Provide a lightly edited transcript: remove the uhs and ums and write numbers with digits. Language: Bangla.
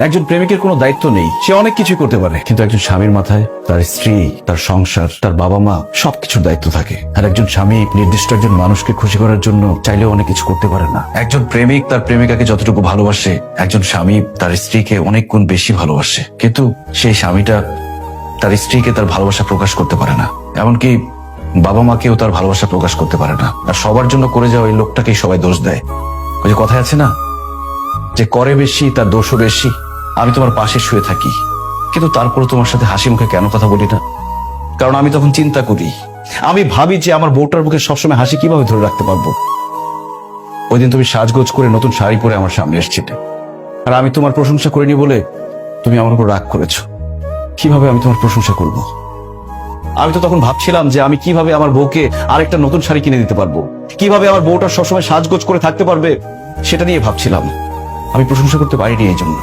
একজন প্রেমিকের কোনো দায়িত্ব নেই, সে অনেক কিছুই করতে পারে, কিন্তু একজন স্বামীর মাথায় তার স্ত্রী, তার সংসার, তার বাবা মা সবকিছুর দায়িত্ব থাকে। আর একজন স্বামী নির্দিষ্ট একজন মানুষকে খুশি করার জন্য চাইলেও অনেক কিছু করতে পারে না। একজন প্রেমিক তার প্রেমিকাকে যতটুকু ভালোবাসে, একজন স্বামী তার স্ত্রীকে অনেক গুণ বেশি ভালোবাসে, কিন্তু সেই স্বামীটা তার স্ত্রীকে তার ভালোবাসা প্রকাশ করতে পারে না। এমনকি বাবা মাকেও তার ভালোবাসা প্রকাশ করতে পারে না। আর সবার জন্য করে যাওয়া এই লোকটাকেই সবাই দোষ দেয়। ওই যে কথায় আছে না, যে করে বেশি তার দোষও বেশি। আমি তোমার পাশে শুয়ে থাকি, কিন্তু তারপরে তোমার সাথে হাসি মুখে কেন কথা বলি না? কারণ আমি তখন চিন্তা করি, আমি ভাবি যে আমার বউটার মুখে সবসময় হাসি কিভাবে ধরে রাখতে পারবো। ওই দিন তুমি সাজগোজ করে নতুন শাড়ি পরে আমার সামনে এসেছিলে, আর আমি তোমার প্রশংসা করিনি বলে তুমি আমার উপর রাগ করেছো। কিভাবে আমি তোমার প্রশংসা করব? আমি তো তখন ভাবছিলাম যে আমি কিভাবে আমার বউকে আরেকটা নতুন শাড়ি কিনে দিতে পারবো, কিভাবে আমার বউটা সবসময় সাজগোজ করে থাকতে পারবে, সেটা নিয়ে ভাবছিলাম। আমি প্রশংসা করতে পারিনি এই জন্য।